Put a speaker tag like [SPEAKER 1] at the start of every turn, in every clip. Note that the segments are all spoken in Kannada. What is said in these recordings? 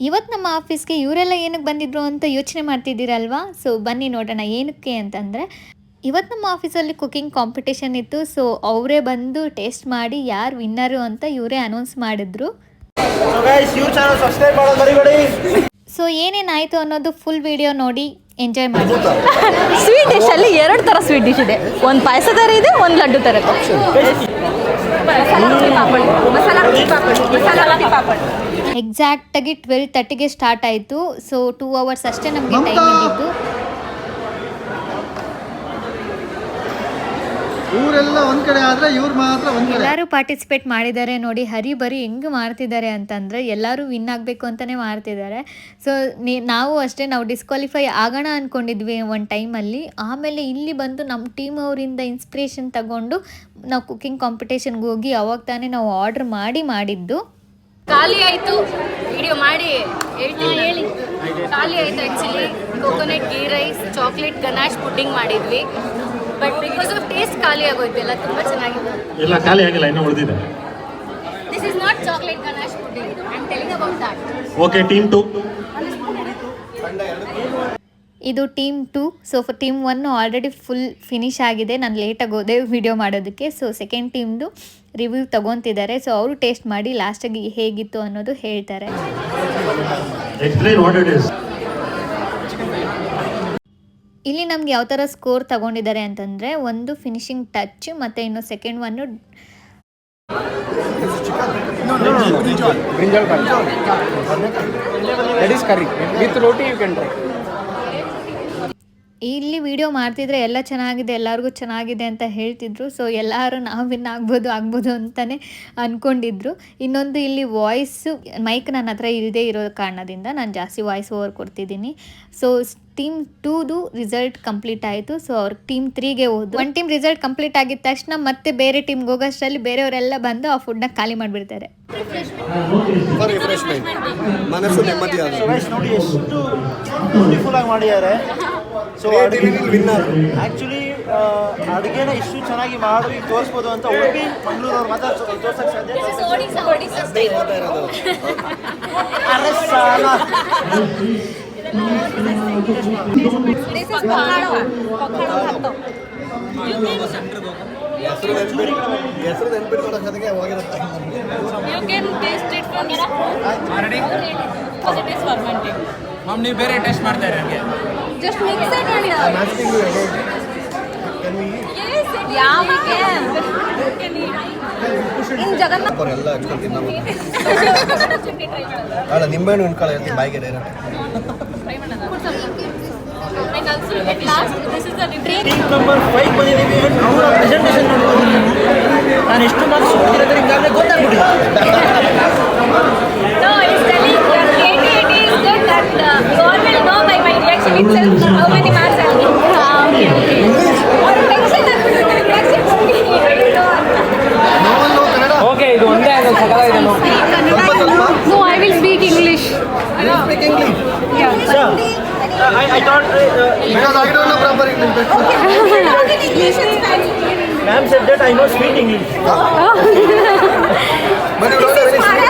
[SPEAKER 1] ಇವತ್ತು ನಮ್ಮ ಆಫೀಸ್ಗೆ ಇವರೆಲ್ಲ ಏನಕ್ಕೆ ಬಂದಿದ್ರು ಅಂತ ಯೋಚನೆ ಮಾಡ್ತಿದ್ದೀರಲ್ವಾ? ಸೊ ಬನ್ನಿ ನೋಡೋಣ ಏನಕ್ಕೆ ಅಂತಂದರೆ, ಇವತ್ತು ನಮ್ಮ ಆಫೀಸಲ್ಲಿ ಕುಕಿಂಗ್ ಕಾಂಪಿಟೇಷನ್ ಇತ್ತು. ಸೊ ಅವರೇ ಬಂದು ಟೇಸ್ಟ್ ಮಾಡಿ ಯಾರು ವಿನ್ನರು ಅಂತ ಇವರೇ ಅನೌನ್ಸ್ ಮಾಡಿದ್ರು. ಸೊ ಏನೇನಾಯಿತು ಅನ್ನೋದು ಫುಲ್ ವಿಡಿಯೋ ನೋಡಿ ಎಂಜಾಯ್ ಮಾಡಿ.
[SPEAKER 2] ಸ್ವೀಟ್ ಡಿಶಲ್ಲಿ 2 ಥರ ಸ್ವೀಟ್ ಡಿಶ್ ಇದೆ. ಒಂದು ಪಾಯಸ ಥರ ಇದೆ, ಒಂದು ಲಡ್ಡು ಥರ ಇದೆ.
[SPEAKER 1] ಎಕ್ಸಾಕ್ಟಾಗಿ 12:30ಗೆ ಸ್ಟಾರ್ಟ್ ಆಯಿತು. ಸೊ 2 hours ಅಷ್ಟೇ ನಮಗೆ ಟೈಮ್ ಇದ್ದಿದ್ದು.
[SPEAKER 3] ಊರೆಲ್ಲ ಒಂದ್ ಕಡೆ ಆದ್ರೆ ಇವ್ರು ಮಾತ್ರ ಒಂದ್ ಕಡೆ.
[SPEAKER 1] ಎಲ್ಲರೂ ಪಾರ್ಟಿಸಿಪೇಟ್ ಮಾಡಿದ್ದಾರೆ ನೋಡಿ. ಹರಿಬರಿ ಹೆಂಗೆ ಮಾಡ್ತಿದ್ದಾರೆ ಅಂತಂದರೆ ಎಲ್ಲರೂ ವಿನ್ ಆಗಬೇಕು ಅಂತಲೇ ಮಾಡ್ತಿದ್ದಾರೆ. ಸೊ ನಾವು ಅಷ್ಟೇ, ನಾವು ಡಿಸ್ಕ್ವಾಲಿಫೈ ಆಗೋಣ ಅಂದ್ಕೊಂಡಿದ್ವಿ ಒಂದು ಟೈಮಲ್ಲಿ. ಆಮೇಲೆ ಇಲ್ಲಿ ಬಂದು ನಮ್ಮ ಟೀಮ್ ಅವರಿಂದ ಇನ್ಸ್ಪಿರೇಷನ್ ತಗೊಂಡು ನಾವು ಕುಕಿಂಗ್ ಕಾಂಪಿಟೇಷನ್ಗೆ ಹೋಗಿ ಅವಾಗ ತಾನೇ ನಾವು ಆರ್ಡ್ರ್ ಮಾಡಿದ್ದು.
[SPEAKER 2] ಖಾಲಿ ಆಯಿತು ವಿಡಿಯೋ ಮಾಡಿ ಹೇಳಿ. ಖಾಲಿ ಆಯಿತು actually. Coconut ghee rice, chocolate ganache pudding ಮಾಡಿದ್ವಿ. ಬಟ್ ಬಿಕಾಸ್ ಆಫ್ ಟೇಸ್ಟ್ ಖಾಲಿ ಆಗೋಯ್ತು. ಎಲ್ಲ ತುಂಬ ಚೆನ್ನಾಗಿದೆ.
[SPEAKER 4] ಎಲ್ಲ ಖಾಲಿ ಆಗಿಲ್ಲ, ಇನ್ನೂ ಉಳಿದಿದೆ.
[SPEAKER 2] This is not chocolate ganache pudding. I am telling about that.
[SPEAKER 4] Okay, team 2.
[SPEAKER 1] ಇದು team 2. So team 1 already full finish ಆಗಿದೆ. ನಾನು ಲೇಟಾಗಿ ಹೋದೆ ವಿಡಿಯೋ ಮಾಡೋದಕ್ಕೆ. ಸೊ ಸೆಕೆಂಡ್ ಟೀಮ್ದು ರಿವ್ಯೂ ತೊಗೊತಿದ್ದಾರೆ. ಸೊ ಅವರು ಟೇಸ್ಟ್ ಮಾಡಿ ಲಾಸ್ಟಾಗಿ ಹೇಗಿತ್ತು ಅನ್ನೋದು ಹೇಳ್ತಾರೆ. ಇಲ್ಲಿ ನಮ್ಗೆ ಯಾವ ಥರ ಸ್ಕೋರ್ ತಗೊಂಡಿದ್ದಾರೆ ಅಂತಂದರೆ, ಒಂದು ಫಿನಿಶಿಂಗ್ ಟಚ್ ಮತ್ತು ಇನ್ನು ಸೆಕೆಂಡ್ ಒನ್ನು ಇಲ್ಲಿ ವಿಡಿಯೋ ಮಾಡ್ತಿದ್ರೆ ಎಲ್ಲ ಚೆನ್ನಾಗಿದೆ, ಎಲ್ಲರಿಗೂ ಚೆನ್ನಾಗಿದೆ ಅಂತ ಹೇಳ್ತಿದ್ರು. ಸೊ ಎಲ್ಲರೂ ನಾವು ವಿನ್ ಆಗ್ಬೋದು ಅಂತಲೇ ಅಂದ್ಕೊಂಡಿದ್ರು. ಇನ್ನೊಂದು ಇಲ್ಲಿ ವಾಯ್ಸು ಮೈಕ್ ನನ್ನ ಹತ್ರ ಇಲ್ಲದೆ ಇರೋ ಕಾರಣದಿಂದ ನಾನು ಜಾಸ್ತಿ ವಾಯ್ಸ್ ಓವರ್ ಕೊಡ್ತಿದ್ದೀನಿ. ಸೊ ಟೀಮ್ 2ದು ರಿಸಲ್ಟ್ ಕಂಪ್ಲೀಟ್ ಆಯಿತು. ಸೊ ಅವ್ರ ಟೀಮ್ 3ಗೆ ಹೋದ್ರು. ಒಂದು ಟೀಮ್ ರಿಸಲ್ಟ್ ಕಂಪ್ಲೀಟ್ ಆಗಿದ ತಕ್ಷಣ ಮತ್ತೆ ಬೇರೆ ಟೀಮ್ಗೆ ಹೋಗೋಷ್ಟರಲ್ಲಿ ಬೇರೆಯವರೆಲ್ಲ ಬಂದು ಆ ಫುಡ್ನ ಖಾಲಿ ಮಾಡಿಬಿಡ್ತಾರೆ.
[SPEAKER 3] ಮನಸ್ಸು ನೆಮ್ಮದಿ
[SPEAKER 5] ನೋಡಿ ಎಷ್ಟು ಬ್ಯೂಟಿಫುಲ್ ಆಗಿ ಮಾಡಿದ್ದಾರೆ. ಸೊ ಆ್ಯಕ್ಚುಲಿ ಅಡುಗೆನ ಇಷ್ಟು ಚೆನ್ನಾಗಿ ಮಾಡಿ ತೋರಿಸ್ಬೋದು ಅಂತ ಉಡುಪಿ ಮಂಗಳೂರವ್ರು ಮಾತ್ರ ತೋರ್ಸಕ್ಕೆ ಸಾಧ್ಯ.
[SPEAKER 6] ನೀವು ಬೇರೆ ಟೆಸ್ಟ್ ಮಾಡ್ತಾ ಇರೋರಿಗೆ
[SPEAKER 2] ಜಸ್ಟ್ ಮಿಕ್ಸ್ ಇಟ್ ಮಾಡಿ. Yeah, we can. In Jagannath
[SPEAKER 3] ಎಲ್ಲ ಹಚ್ಕೊಂಡು ತಿನ್ನೋದು. ಅಲ್ಲ ನಿಂಬೆಹಣ್ಣು ಇಟ್ಕೊಳ್ಳಿ ಅಂತ ಬಾಯಿಗೆ ಡೈರೆಕ್ಟ್.
[SPEAKER 5] ಟೀಮ್ ನಂಬರ್ 5 ಬಂದಿದ್ದೀವಿ. ಅವರ ಪ್ರೆಸೆಂಟೇಷನ್ ನೋಡ್ಬೋದು. ನಾನು ಎಷ್ಟು marks ಕೊಡ್ತಿರೋದ್ರೆ ಹಿಂಗಾಗಲೇ ಗೊತ್ತಾಗ್ಬಿಟ್ಟಿದೆ.
[SPEAKER 2] No, it's telling that creativity is good, that you all will know by my reaction itself how many marks I will get.
[SPEAKER 6] Okay, ಇದು ಒಂದೇ ಆಗೋದು ಸಕಲಾಗಿದೆ.
[SPEAKER 2] No, I will speak English.
[SPEAKER 3] Speak English.
[SPEAKER 2] Yeah.
[SPEAKER 5] Sir, I thought
[SPEAKER 3] Because I don't know proper English.
[SPEAKER 5] ma'am said that I know speak English.
[SPEAKER 3] But you don't have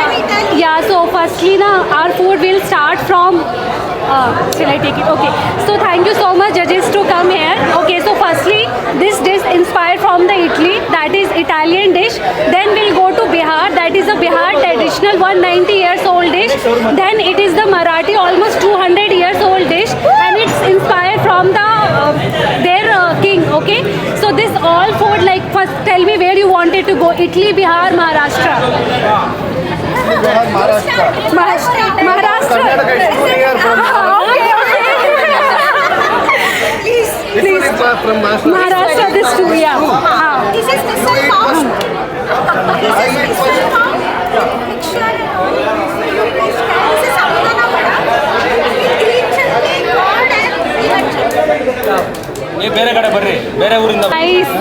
[SPEAKER 3] any.
[SPEAKER 7] Yeah, so firstly our food will start from shall I take it? Okay, so thank you so much judges to come here. Okay, so firstly this dish inspired from the Italy, that is Italian dish. Then we'll go to Bihar, that is a Bihar traditional 190 years old dish. Then it is the Marathi almost 200 years old dish, and it's inspired from the their king. Okay, so this all food, like first tell me where you wanted to go. Italy, Bihar, Maharashtra.
[SPEAKER 3] Maharashtra.
[SPEAKER 7] Maharashtra.
[SPEAKER 3] Karnataka is 2 years from
[SPEAKER 7] Please.
[SPEAKER 3] from Maharashtra.
[SPEAKER 7] Maharashtra, this too, yeah.
[SPEAKER 2] This is the farm. This is farm. Picture. This is Samudana Vada. Green chutney, curd and lemon chutney.
[SPEAKER 6] ನೀವು ಬೇರೆ ಕಡೆ ಬರ್ರಿ, ಬೇರೆ ಊರಿಂದ.
[SPEAKER 7] Nice.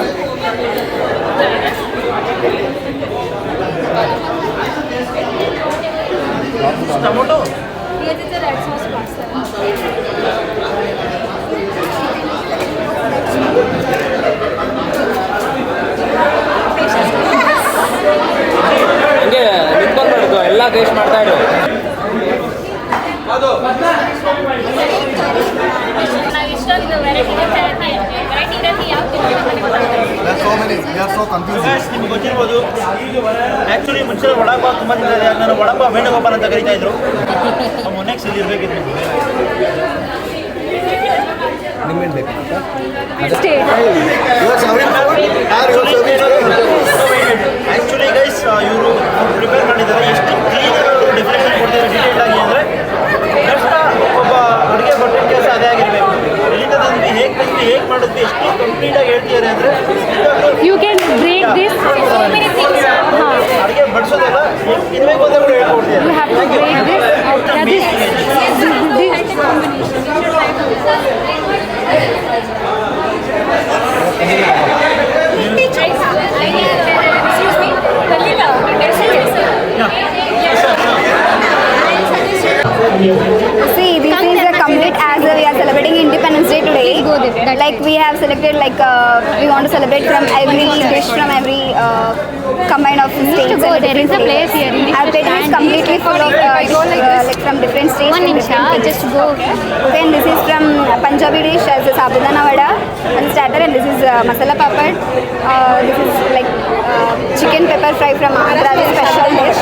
[SPEAKER 5] Tomato.
[SPEAKER 2] Yes, it's a red sauce pasta.
[SPEAKER 6] ಹಂಗೆ ನಿಂತ್ಕೊಂಡ್ಬಾರ್ದು, ಎಲ್ಲ ಟೇಸ್ಟ್ ಮಾಡ್ತಾ ಇರು.
[SPEAKER 2] ನಾವು ಇಷ್ಟೊಂದು ವೆರೈಟಿ ಇರತ್ತೆ ಯಾವ
[SPEAKER 3] so many, we are so confused.
[SPEAKER 5] ನಿಮ್ಗೆ ಗೊತ್ತಿರ್ಬೋದು ಆ್ಯಕ್ಚುಲಿ ಮುಂಚೆ ವಡಾಪಾವ್ ತುಂಬ ತಿಂತಾರೆ, ನಾನು ವಡಾಪಾವ್ ವೇಣುಗೋಪಾಲ್ ಅಂತ ಕರಿತಾ ಇದ್ರು. ನೆಕ್ಸ್ಟ್ ಇಲ್ಲಿ ಇರಬೇಕಿತ್ತು.
[SPEAKER 3] ನಿಮ್ಮೇನು ಬೇಕು
[SPEAKER 7] Stay.
[SPEAKER 5] ಆ್ಯಕ್ಚುಲಿ ಗೈಸ್ ಇವರು ಪ್ರಿಪೇರ್ ಮಾಡಿದ್ದಾರೆ. ಎಷ್ಟು ಕ್ಲೀನಾಗಿ ಅವರು ಡೆಫಿನೇಷನ್ ಕೊಡ್ತಾರೆ ಡೀಟೇಲ್ ಆಗಿ ಅಂದರೆ ಕಷ್ಟ ಒಬ್ಬ ಅಡುಗೆ ಭಟ್ಟನ ಕೆಲಸ ಅದೇ ಆಗಿರಬೇಕು. ಎಲ್ಲಿಂದ ತಂದ್ವಿ, ಹೇಗೆ ಮಾಡಿದ್ವಿ, ಎಷ್ಟು ಕಂಪ್ಲೀಟಾಗಿ ಹೇಳ್ತಿದ್ದಾರೆ ಅಂದರೆ
[SPEAKER 7] You can break this.
[SPEAKER 5] ಅಡುಗೆ ಬಡಿಸೋದೆಲ್ಲ ಹೇಗೆ ತಿನ್ನಬೇಕು ಅಂತ ಕೂಡ ಹೇಳ್ಕೊಡ್ತೀವಿ.
[SPEAKER 7] You have to break this.
[SPEAKER 8] See, this is a complete as we are celebrating Independence Day today. Like we have selected we want to celebrate from every dish from every combine of states.
[SPEAKER 7] There is a place here.
[SPEAKER 8] Our plate is completely full of like from different states.
[SPEAKER 7] One niche, just go.
[SPEAKER 8] Okay, and this is from Punjabi dish as a sabudana vada as a starter, and this is masala papad. This is like chicken pepper fry from Andhra, special dish.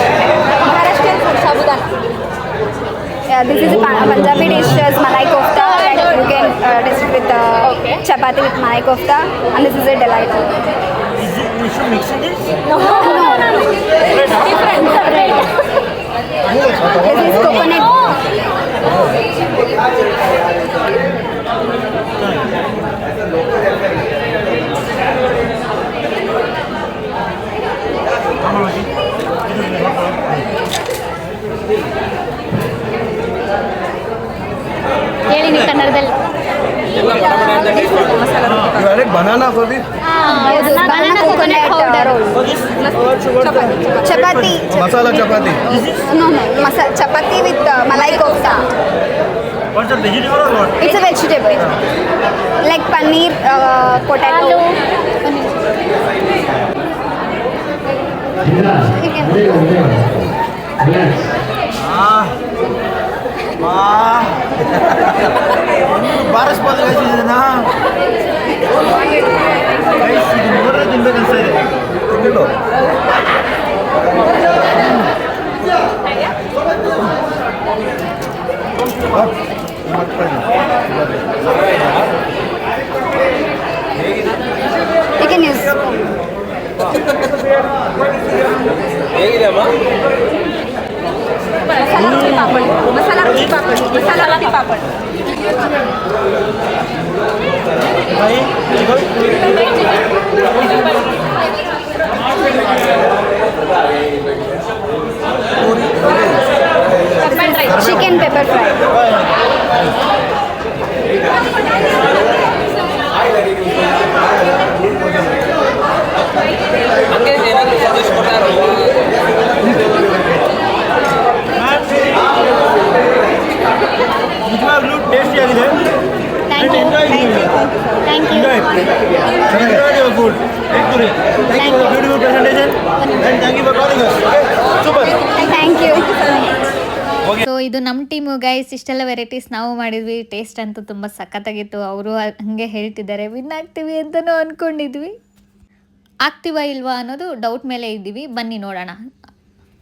[SPEAKER 8] Maharashtrian food sabudana. Yeah, this is a Punjabi dish as malai kofta. You can taste it with chapati with malai kofta, and this is a delight.
[SPEAKER 5] We should mix it.
[SPEAKER 8] No. Different. This is coconut.
[SPEAKER 7] ಹೇಳಿ ನೀವು ಕನ್ನಡದಲ್ಲಿ.
[SPEAKER 6] ಎಲ್ಲ ಬಡಬಡ ಅಂತ ಟೇಸ್ಟ್ ಮಾಡಿ.
[SPEAKER 3] You added banana for this?
[SPEAKER 8] Banana coconut powder. Chapati.
[SPEAKER 3] Masala chapati.
[SPEAKER 8] No. Chapati with malai kofta.
[SPEAKER 5] What's the vegetable or what?
[SPEAKER 8] It's a vegetable. Like paneer, potato. You can.
[SPEAKER 5] ಬಾರಿಸ್ಬೋದು ಗೈಸ್ ಇದನ್ನ. ಗೈಸ್ ಇದು ನೋಡ್ರೆ ತಿನ್ಬೇಕು ಅನ್ಸ್ತಾ ಇದೆ.
[SPEAKER 3] ತಿಂದಿದ್ದು
[SPEAKER 8] You can use.
[SPEAKER 6] ಹೇಗಿದೆ ಅಮ್ಮ?
[SPEAKER 8] Masala roti papad.
[SPEAKER 5] Bhai,
[SPEAKER 8] Chicken pepper fry.
[SPEAKER 6] ಹಂಗೆ ಏನಾದರೂ ಸಜೆಸ್ಟ್ ಕೊಡ್ತಾರೋ?
[SPEAKER 5] ನಿಜವಾಗ್ಲೂ ಟೇಸ್ಟಿ ಆಗಿದೆ.
[SPEAKER 7] Thank you. Thank you.
[SPEAKER 5] Enjoy food. Thank you for the beautiful presentation and thank you for calling us. Okay? Super.
[SPEAKER 8] Thank you.
[SPEAKER 1] So ಇದು ನಮ್ಮ ಟೀಮು ಗೈಸ್. ಇಷ್ಟೆಲ್ಲ ವೆರೈಟೀಸ್ ನಾವು ಮಾಡಿದ್ವಿ. ಟೇಸ್ಟ್ ಅಂತೂ ತುಂಬ ಸಖತ್ತಾಗಿತ್ತು. ಅವರು ಹಾಗೆ ಹೇಳ್ತಿದ್ದಾರೆ ವಿನ್ ಆಗ್ತೀವಿ ಅಂತಲೂ ಅಂದ್ಕೊಂಡಿದ್ವಿ. ಆಗ್ತೀವಾ ಇಲ್ವಾ ಅನ್ನೋದು ಡೌಟ್ ಮೇಲೆ ಇದ್ದೀವಿ. ಬನ್ನಿ ನೋಡೋಣ.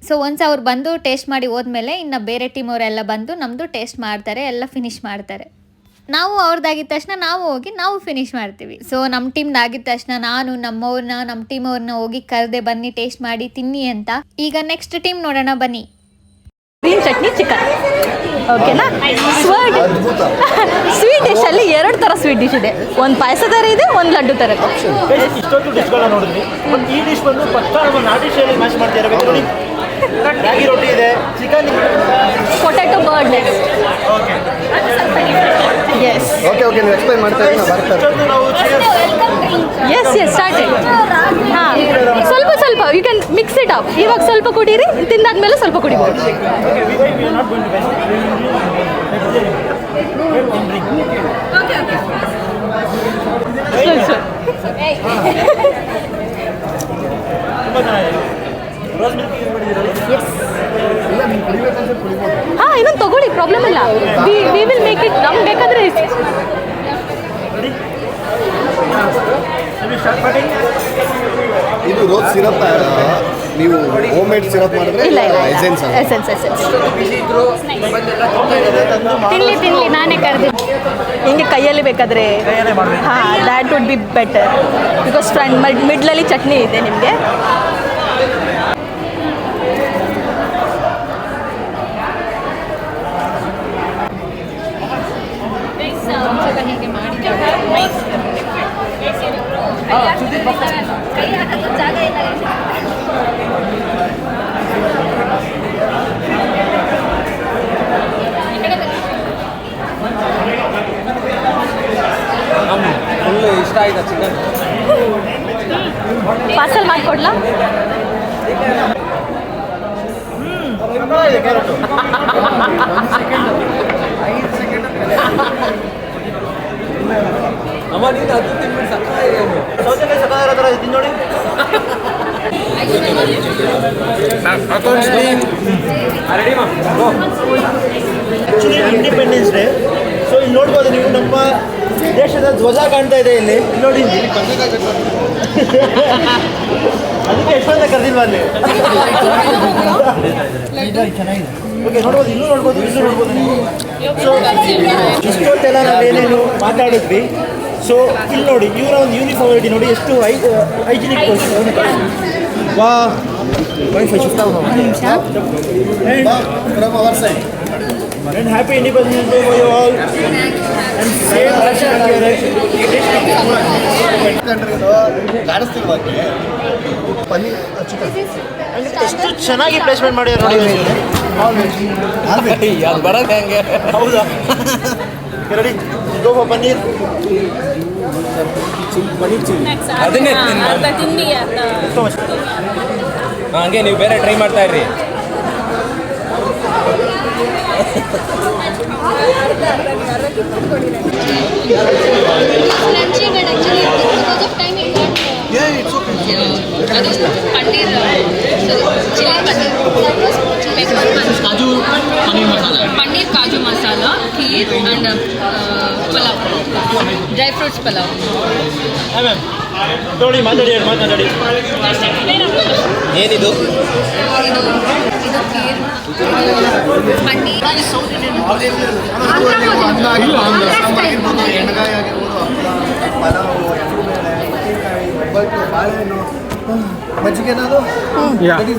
[SPEAKER 1] ಸೊ ಒನ್ಸ್ ಅವ್ರು ಬಂದು ಟೇಸ್ಟ್ ಮಾಡಿ ಹೋದ್ಮೇಲೆ ಇನ್ನು ಬೇರೆ ಟೀಮ್ ಅವರೆಲ್ಲ ಬಂದು ನಮ್ಮದು ಟೇಸ್ಟ್ ಮಾಡ್ತಾರೆ, ಎಲ್ಲ ಫಿನಿಶ್ ಮಾಡ್ತಾರೆ. ನಾವು ಅವ್ರದ್ದಾಗಿದ್ದ ತಕ್ಷಣ ನಾವು ಹೋಗಿ ನಾವು ಫಿನಿಶ್ ಮಾಡ್ತೀವಿ. ಸೊ ನಮ್ಮ ಟೀಮ್ದಾಗಿದ್ದ ತಕ್ಷಣ ನಾನು ನಮ್ಮ ಟೀಮ್ ಅವ್ರನ್ನ ಹೋಗಿ ಕರೆದೆ, ಬನ್ನಿ ಟೇಸ್ಟ್ ಮಾಡಿ ತಿನ್ನಿ ಅಂತ. ಈಗ ನೆಕ್ಸ್ಟ್ ಟೀಮ್ ನೋಡೋಣ ಬನ್ನಿ.
[SPEAKER 9] ಗ್ರೀನ್ ಚಟ್ನಿ ಚಿಕನ್ ಓಕೆನಾ. ಸ್ವೀಟ್ ಡಿಶಲ್ಲಿ 2 ಥರ ಸ್ವೀಟ್ ಡಿಶ್ ಇದೆ. ಒಂದು ಪಾಯಸ ಥರ ಇದೆ, ಒಂದು ಲಡ್ಡು ಥರ ಇದೆ.
[SPEAKER 5] ಇಷ್ಟೊಂದು ಡಿಶ್ಗಳನ್ನ ನೋಡಿದ್ವಿ. ಬಟ್ ಈ ಡಿಶ್ ಬಂದು ಪಕ್ಕ ನಮ್ಮ ನಾಟಿ ಶೈಲಿ ಮ್ಯಾಚ್ ಮಾಡ್ತಾ ಇರಬೇಕು ನೋಡಿ. ರಾಗಿ ರೊಟ್ಟಿ ಇದೆ, chicken,
[SPEAKER 9] potato bird next.
[SPEAKER 5] Okay
[SPEAKER 9] yes
[SPEAKER 3] okay ನೀವು ಎಕ್ಸ್ಪ್ಲೈನ್ ಮಾಡ್ತಾ ಇದ್ದೀನಿ ನಾವು ಬರ್ತಾರೆ.
[SPEAKER 5] ಇಷ್ಟೊಂದು ನಾವು
[SPEAKER 9] ಎಸ್ ಸ್ಟಾರ್ಟೆಡ್. ಹಾಂ, ಸ್ವಲ್ಪ you can mix it up. ಇವಾಗ ಸ್ವಲ್ಪ ಕುಡೀರಿ, ತಿಂದಾದ್ಮೇಲೆ ಸ್ವಲ್ಪ ಕುಡಿಬೋದು.
[SPEAKER 5] ತುಂಬ ಚೆನ್ನಾಗಿದೆ. ರೋಸ್ ಮಿಲ್ಕ್ ಯೂಸ್ ಮಾಡಿದ್ದೀರಲ್ಲ?
[SPEAKER 9] ಹಾಂ ಇನ್ನೊಂದು ತಗೊಳ್ಳಿ, ಪ್ರಾಬ್ಲಮ್ ಇಲ್ಲ. We will make it. ನಮ್ಗೆ ಬೇಕಾದರೆ
[SPEAKER 3] ಇದು ರೋಸ್ ಸಿರಪ್ ನೀವು ಹೋಮ್ ಮೇಡ್ ಸಿರಪ್ ಮಾಡಿದ್ರೆ
[SPEAKER 9] ಇಲ್ಲ
[SPEAKER 3] ಎಸೆನ್ಸ್
[SPEAKER 9] ಎಸೆನ್ಸ್ ತಿನ್ಲಿ ನಾನೇ ಕರೆದಿದ್ದೆ. ಹಿಂಗೆ ಕೈಯಲ್ಲಿ ಬೇಕಾದರೆ ಹಾಂ that would be better because front ಮಿಡ್ಲಲ್ಲಿ ಚಟ್ನಿ ಇದೆ ನಿಮಗೆ.
[SPEAKER 6] ಫುಲ್ ಇಷ್ಟ ಆಯ್ತಾ ಚಿಕನ್?
[SPEAKER 9] ಪಾರ್ಸಲ್ ಮಾಡಿಕೊಡ್ಲಾ?
[SPEAKER 6] ಅಮ್ಮ ನೀನು ಅದು ತಿನ್ಬಿಟ್ಟು ಸಕ್ಕತ್ತಾಗಿದೆ.
[SPEAKER 5] ಸೌತೆಕಾಯಿ ಸಕ್ಕತ್ತಾಗಿರೋ ಥರ ಇದೆ, ತಿಂದು ನೋಡಿ. Actually independence day. ಸೊ ಇಲ್ಲಿ ನೋಡ್ಬೋದು ನೀವು, ನಮ್ಮ ದೇಶದ ಧ್ವಜ ಕಾಣ್ತಾ ಇದೆ ಇಲ್ಲಿ ನೋಡಿ. ಅದಕ್ಕೆ ಎಷ್ಟೊಂದ ಕರೆದಿಲ್ವಾ ಅಲ್ಲಿ? ಓಕೆ, ನೋಡ್ಬೋದು, ಇನ್ನೂ ನೋಡ್ಬೋದು ನೀವು. ಸೊ ಇಷ್ಟೊತ್ತೆಲ್ಲ ನಾವೇನೇನು ಮಾತಾಡಿದ್ವಿ. ಸೊ ಇಲ್ಲಿ ನೋಡಿ, ಇವರ ಒಂದು ಯೂನಿಫಾರ್ಮಿಟಿ ನೋಡಿ, ಎಷ್ಟು ಹೈಜಿನಿಕ್. ವಾ
[SPEAKER 3] from our side.
[SPEAKER 5] And happy Independence Day for you all. And same Russia
[SPEAKER 3] ಕಾಣಿಸ್ತಿಲ್ವಾ ಪನ್ನೀರ್ ಚಿಕನ್
[SPEAKER 5] ಎಷ್ಟು ಚೆನ್ನಾಗಿ ಪ್ಲೇಸ್ಮೆಂಟ್ ಮಾಡಿದ್ದಾರೆ ನೋಡಿ.
[SPEAKER 6] ಅದು ಬರೋದು ಹೆಂಗೆ?
[SPEAKER 5] ಹೌದಾ? ರೆಡಿ ಗೋವಾ ಪನ್ನೀರ್.
[SPEAKER 6] ಅದನ್ನೇ ಹಂಗೆ ನೀವು ಬೇರೆ ಟ್ರೈ ಮಾಡ್ತಾ ಇರ್ರಿ.
[SPEAKER 2] Paneer kaju masala, kheer and pulao, dry fruits pulao.
[SPEAKER 5] ನೋಡಿ, ಮಾತಾಡಿ.
[SPEAKER 6] ಏನಿದು?
[SPEAKER 2] ಇದು ಖೀರ್, ಪನ್ನೀರ್.
[SPEAKER 3] ಎಣ್ಣೆಗಾಯಿ ಆಗಿರ್ಬೋದು, ಪಲಾವು, ಬದನೆಕಾಯಿ, ಒಬ್ಬಟ್ಟು, ಬಾಳೆಹಣ್ಣು, ಮಜ್ಜಿಗೆನದು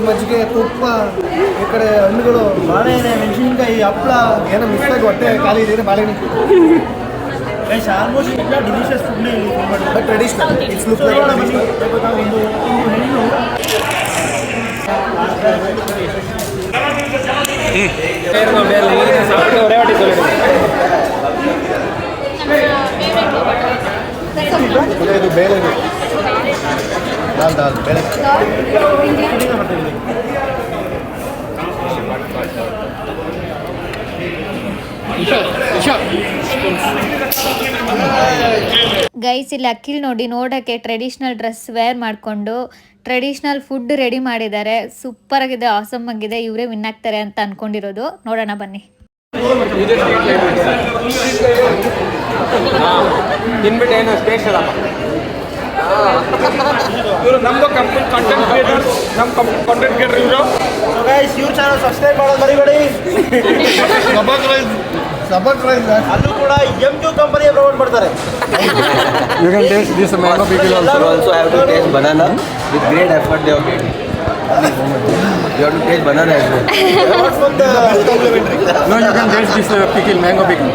[SPEAKER 3] ಮಜ್ಜಿಗೆ, ತುಪ್ಪ, ಈ ಕಡೆ ಹಣ್ಣುಗಳು,
[SPEAKER 5] ಬಾಳೆಹಣ್ಣೆ, ಮೆಣಸಿನ್ಕಾಯಿ, ಹಪ್ಪಳ.
[SPEAKER 3] ಏನೋ ಮಿಸ್ ಆಗಿ ಹೊಟ್ಟೆ ಖಾಲಿ ಇದ್ರೆ ಬಾಳೆಹಣ್ಣು.
[SPEAKER 5] ಆಲ್ಮೋಸ್ಟ್ ಎಲ್ಲ ಡಿಲಿಷಿಯಸ್ ಫುಡ್ನೇ ಇಲ್ಲಿ ಮಾಡಿದ್ದಾರೆ.
[SPEAKER 3] But traditional it's look like traditional.
[SPEAKER 5] ಒಂದು ಹೆಣ್ಣು
[SPEAKER 3] ಇದು ಬೇಳೆ ದಾಲ್ ಬೇಳೆ.
[SPEAKER 1] ಗೈಸ್ ಇಲ್ಲಿ ಅಖಿಲ್ ನೋಡಿ, ನೋಡೋಕ್ಕೆ ಟ್ರೆಡಿಷ್ನಲ್ ಡ್ರೆಸ್ ವೇರ್ ಮಾಡಿಕೊಂಡು ಟ್ರೆಡಿಷ್ನಲ್ ಫುಡ್ ರೆಡಿ ಮಾಡಿದ್ದಾರೆ. ಸೂಪರ್ ಆಗಿದೆ, ಆಸಮ್ ಆಗಿದೆ. ಇವರೇ ವಿನ್ ಆಗ್ತಾರೆ ಅಂತ ಅನ್ಕೊಂಡಿರೋದು. ನೋಡೋಣ ಬನ್ನಿ.
[SPEAKER 6] ತಿನ್ಬಿಟ್ಟು ಏನು ಸ್ಪೆಷಲ್ ಅಮ್ಮ?
[SPEAKER 10] ಇವರು ನಮ್ಮದು ಕಂಟೆಂಟ್ ಕ್ರಿಯೇಟರ್, ನಮ್ಮ ಕಂಟೆಂಟ್ ಕ್ರಿಯೇಟರ್ ಇವರು.
[SPEAKER 5] ಸೊ ಗೈಸ್, ಇವ್ರ ಚಾನಲ್ ಸಬ್ಸ್ಕ್ರೈಬ್ ಮಾಡೋದು ಮರಿಬೇಡಿ. ಅಲ್ಲೂ ಕೂಡ M2 ಕಂಪನಿಯ ಪ್ರಮೋಟ್ ಮಾಡ್ತಾರೆ.
[SPEAKER 3] You can taste this mango pickle also.
[SPEAKER 6] You also have to taste banana with great effort they have made. You have to taste banana as well.
[SPEAKER 3] No, you can taste this pickle, mango pickle.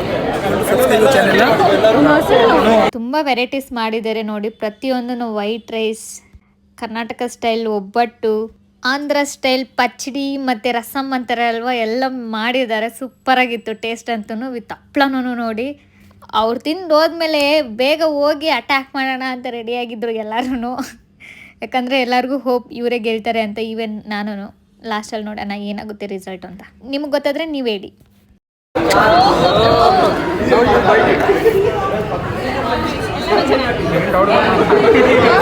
[SPEAKER 1] ತುಂಬ ವೆರೈಟೀಸ್ ಮಾಡಿದ್ದಾರೆ ನೋಡಿ. ಪ್ರತಿಯೊಂದೂ ವೈಟ್ ರೈಸ್, ಕರ್ನಾಟಕ ಸ್ಟೈಲ್ ಒಬ್ಬಟ್ಟು, ಆಂಧ್ರ ಸ್ಟೈಲ್ ಪಚ್ಚಡಿ ಮತ್ತು ರಸಮ್ ಅಂತಾರೆ ಅಲ್ವಾ, ಎಲ್ಲ ಮಾಡಿದ್ದಾರೆ. ಸೂಪರಾಗಿತ್ತು ಟೇಸ್ಟ್ ಅಂತೂ. ವಿತ್ ಹಪ್ಳನೂ ನೋಡಿ. ಅವ್ರು ತಿಂದು ಹೋದ್ಮೇಲೆ ಬೇಗ ಹೋಗಿ ಅಟ್ಯಾಕ್ ಮಾಡೋಣ ಅಂತ ರೆಡಿಯಾಗಿದ್ದರು ಎಲ್ಲರೂ. ಯಾಕಂದರೆ ಎಲ್ಲರಿಗೂ ಹೋಪ್ ಇವರೇ ಗೆಲ್ತಾರೆ ಅಂತ. ಈವನ್ ನಾನು ಲಾಸ್ಟಲ್ಲಿ ನೋಡೋಣ ಏನಾಗುತ್ತೆ ರಿಸಲ್ಟ್ ಅಂತ. ನಿಮ್ಗೆ ಗೊತ್ತಾದರೆ ನೀವು ಹೇಳಿ.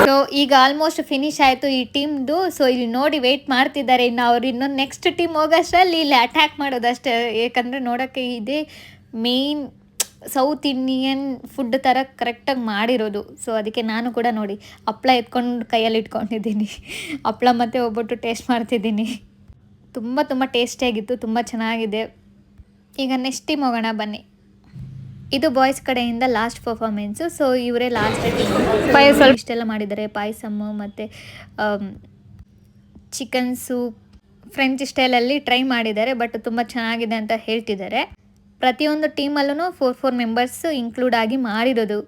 [SPEAKER 1] ಸೊ ಈಗ ಆಲ್ಮೋಸ್ಟ್ ಫಿನಿಶ್ ಆಯಿತು ಈ ಟೀಮ್ದು. ಸೊ ಇಲ್ಲಿ ನೋಡಿ ವೆಯ್ಟ್ ಮಾಡ್ತಿದ್ದಾರೆ. ಇನ್ನು ಅವ್ರು ಇನ್ನೊಂದು ನೆಕ್ಸ್ಟ್ ಟೀಮ್ ಹೋಗೋಷ್ಟರಲ್ಲಿ ಇಲ್ಲಿ ಅಟ್ಯಾಕ್ ಮಾಡೋದಷ್ಟೇ. ಯಾಕಂದರೆ ನೋಡೋಕ್ಕೆ ಇದೇ ಮೇನ್ ಸೌತ್ ಇಂಡಿಯನ್ ಫುಡ್ ಥರ ಕರೆಕ್ಟಾಗಿ ಮಾಡಿರೋದು. ಸೊ ಅದಕ್ಕೆ ನಾನು ಕೂಡ ನೋಡಿ ಹಪ್ಳ ಎತ್ಕೊಂಡು ಕೈಯಲ್ಲಿ ಇಟ್ಕೊಂಡಿದ್ದೀನಿ. ಹಪ್ಳ ಮತ್ತು ಒಬ್ಬಟ್ಟು ಟೇಸ್ಟ್ ಮಾಡ್ತಿದ್ದೀನಿ. ತುಂಬ ತುಂಬ ಟೇಸ್ಟಿಯಾಗಿತ್ತು, ತುಂಬ ಚೆನ್ನಾಗಿದೆ. ಈಗ ನೆಕ್ಸ್ಟ್ ಟೀಮ್ ಹೋಗೋಣ ಬನ್ನಿ. ಇದು ಬಾಯ್ಸ್ ಕಡೆಯಿಂದ ಲಾಸ್ಟ್ ಪರ್ಫಾರ್ಮೆನ್ಸು. ಸೊ ಇವರೇ ಲಾಸ್ಟ್ ಸ್ವಲ್ಪ ಇಷ್ಟೆಲ್ಲ ಮಾಡಿದ್ದಾರೆ. ಪಾಯಸಮ್ಮು ಮತ್ತು ಚಿಕನ್ ಸೂಪ್ ಫ್ರೆಂಚ್ ಸ್ಟೈಲಲ್ಲಿ ಟ್ರೈ ಮಾಡಿದ್ದಾರೆ. ಬಟ್ ತುಂಬ ಚೆನ್ನಾಗಿದೆ ಅಂತ ಹೇಳ್ತಿದ್ದಾರೆ. ಪ್ರತಿಯೊಂದು ಟೀಮಲ್ಲೂ 4 ಮೆಂಬರ್ಸ್ ಇನ್ಕ್ಲೂಡ್ ಆಗಿ ಮಾಡಿರೋದು.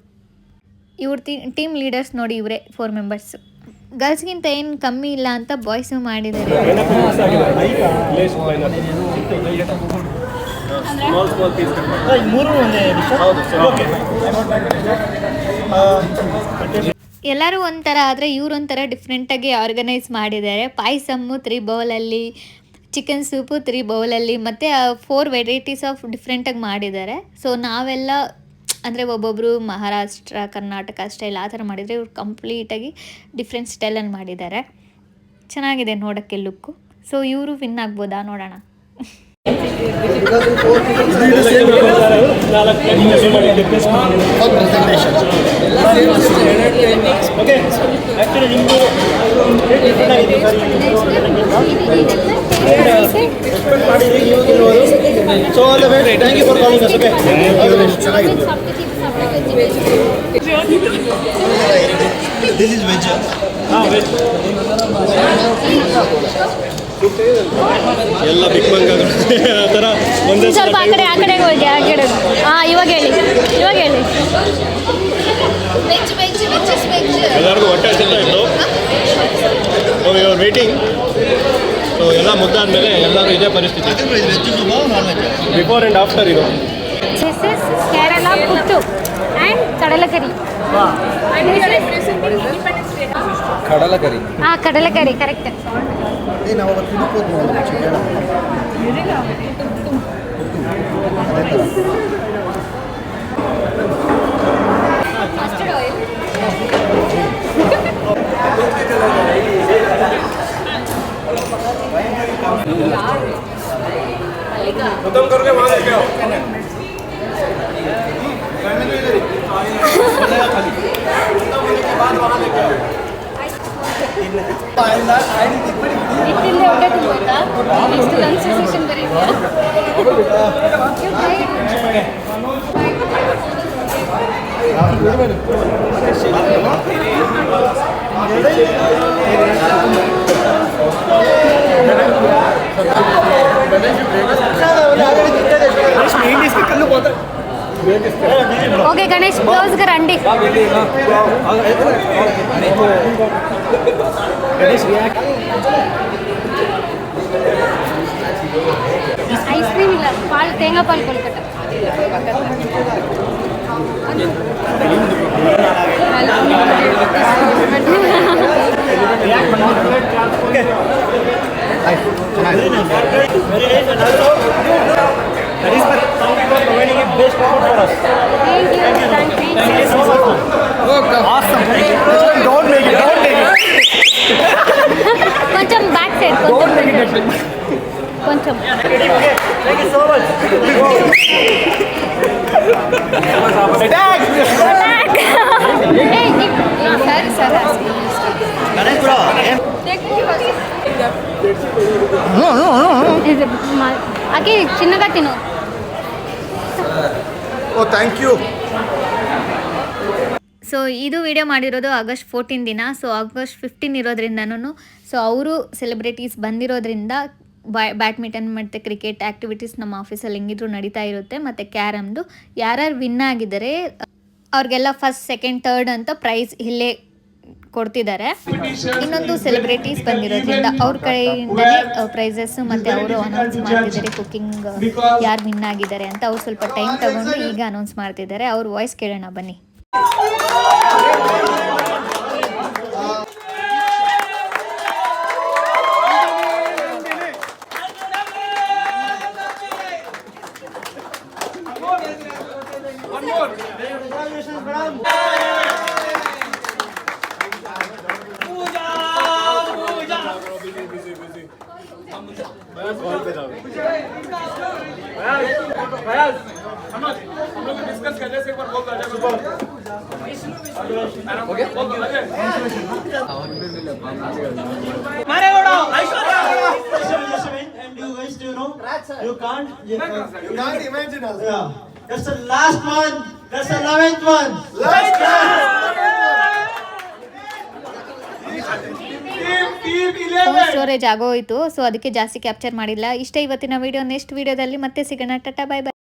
[SPEAKER 1] ಇವ್ರ ಟೀಮ್ ಲೀಡರ್ಸ್ ನೋಡಿ, ಇವರೇ 4 ಮೆಂಬರ್ಸು. ಗರ್ಲ್ಸ್ಗಿಂತ ಏನು ಕಮ್ಮಿ ಇಲ್ಲ ಅಂತ ಬಾಯ್ಸು ಮಾಡಿದ್ದಾರೆ. ಎಲ್ಲರೂ ಒಂಥರ ಆದರೆ ಇವ್ರೊಂಥರ ಡಿಫ್ರೆಂಟಾಗಿ ಆರ್ಗನೈಸ್ ಮಾಡಿದ್ದಾರೆ. ಪಾಯಸಮ್ಮು 3 ಬೌಲಲ್ಲಿ, ಚಿಕನ್ ಸೂಪು 3 ಬೌಲಲ್ಲಿ, ಮತ್ತು 4 ವೆರೈಟೀಸ್ ಆಫ್ ಡಿಫ್ರೆಂಟಾಗಿ ಮಾಡಿದ್ದಾರೆ. ಸೊ ನಾವೆಲ್ಲ ಅಂದರೆ ಒಬ್ಬೊಬ್ಬರು ಮಹಾರಾಷ್ಟ್ರ, ಕರ್ನಾಟಕ ಸ್ಟೈಲ್ ಆ ಥರ ಮಾಡಿದರೆ, ಇವ್ರು ಕಂಪ್ಲೀಟಾಗಿ ಡಿಫ್ರೆಂಟ್ ಸ್ಟೈಲಲ್ಲಿ ಮಾಡಿದ್ದಾರೆ. ಚೆನ್ನಾಗಿದೆ ನೋಡೋಕ್ಕೆ ಲುಕ್ಕು. ಸೊ ಇವರು ವಿನ್ ಆಗ್ಬೋದಾ ನೋಡೋಣ.
[SPEAKER 5] So all the way, thank you for calling us. Okay. This is veg. Veg. ಎಲ್ಲ ಬಿಗ್ ಬಂಗ್ ಆ ಥರ ಒಂದೇ
[SPEAKER 7] ಸ್ವಲ್ಪ ಆ ಕಡೆ ಹೋಗಿ ಆ ಕಡೆ. ಇವಾಗ ಹೇಳಿ
[SPEAKER 5] ಎಲ್ಲರಿಗೂ ಹೊಟ್ಟೆ ಹಸಿತಾ ಇತ್ತು. ಇವ್ರು ವೇಟಿಂಗ್. ಸೊ ಎಲ್ಲ ಮುದ್ದಾದ್ಮೇಲೆ ಎಲ್ಲರೂ ಇದೇ ಪರಿಸ್ಥಿತಿ. ಬಿಫೋರ್ ಆ್ಯಂಡ್ ಆಫ್ಟರ್ ಇದು.
[SPEAKER 7] This is Kerala puttu and kadalekari. Kadalekari correct.
[SPEAKER 10] खत्म करके वहाँ लेके आओ।
[SPEAKER 7] ಇಟ್ಟಿಂದ ಹೊಟ್ಟೆ ತುಂಬೋಯ್ತಾ? ನೆಕ್ಸ್ಟ್ ಲಂಚ್ ಸೆಷನ್ ಬರೀತೀಯಾ? ओके गणेश क्लोज कर अंडी. ಐಸ್ ಕ್ರೀಮ್ ಇಲ್ಲ, ಪಾಲ್ ತೇಂಗಾ ಪಾಲ್ ಕೋಲ್ಕಟ್ಟ. కొంచెం బ్యాక్ సైడ్ కొంచెం. అకి చిన్నగా తిను.
[SPEAKER 3] ಓ ಥ್ಯಾಂಕ್ ಯು.
[SPEAKER 1] ಸೊ ಇದು ವಿಡಿಯೋ ಮಾಡಿರೋದು ಆಗಸ್ಟ್ 14 ದಿನ. ಸೊ ಆಗಸ್ಟ್ 15 ಇರೋದ್ರಿಂದನೂ ಸೊ ಅವರು ಸೆಲೆಬ್ರಿಟೀಸ್ ಬಂದಿರೋದ್ರಿಂದ ಬ್ಯಾಡ್ಮಿಂಟನ್ ಮತ್ತು ಕ್ರಿಕೆಟ್ ಆ್ಯಕ್ಟಿವಿಟೀಸ್ ನಮ್ಮ ಆಫೀಸಲ್ಲಿ ಹೆಂಗಿದ್ರು ನಡೀತಾ ಇರುತ್ತೆ. ಮತ್ತು ಕ್ಯಾರಮ್ದು ಯಾರ್ಯಾರು ವಿನ್ ಆಗಿದ್ದಾರೆ ಅವ್ರಿಗೆಲ್ಲ ಫಸ್ಟ್, ಸೆಕೆಂಡ್, ಥರ್ಡ್ ಅಂತ ಪ್ರೈಸ್ ಇಲ್ಲೇ ಕೊಡ್ತಿದ್ದಾರೆ. ಇನ್ನೊಂದು ಸೆಲೆಬ್ರಿಟೀಸ್ ಬಂದಿರೋದ್ರಿಂದ ಅವ್ರ ಕಡೆಯಿಂದನೇ ಪ್ರೈಸಸ್ ಮತ್ತು ಅವರು ಅನೌನ್ಸ್ ಮಾಡ್ತಿದ್ದಾರೆ ಕುಕಿಂಗ್ ಯಾರು ವಿನ್ ಆಗಿದ್ದಾರೆ ಅಂತ. ಅವ್ರು ಸ್ವಲ್ಪ ಟೈಮ್ ತಗೊಂಡು ಈಗ ಅನೌನ್ಸ್ ಮಾಡ್ತಿದ್ದಾರೆ. ಅವ್ರ ವಾಯ್ಸ್ ಕೇಳೋಣ ಬನ್ನಿ.
[SPEAKER 10] One more. Congratulations, madam. हम लोग डिस्कस कर ले एक बार बोल okay
[SPEAKER 5] Maregoda, and you guys do you know you can't
[SPEAKER 3] imagine us.
[SPEAKER 5] yeah that's the last one, that's the 11th one.
[SPEAKER 1] Phone storage ಆಗೋಯ್ತು, ಸೊ ಅದಕ್ಕೆ ಜಾಸ್ತಿ ಕ್ಯಾಪ್ಚರ್ ಮಾಡಿಲ್ಲ. ಇಷ್ಟ ಇವತ್ತಿನ ವಿಡಿಯೋ. ನೆಕ್ಸ್ಟ್ ವಿಡಿಯೋದಲ್ಲಿ ಮತ್ತೆ ಸಿಗೋಣ. Tata, bye bye.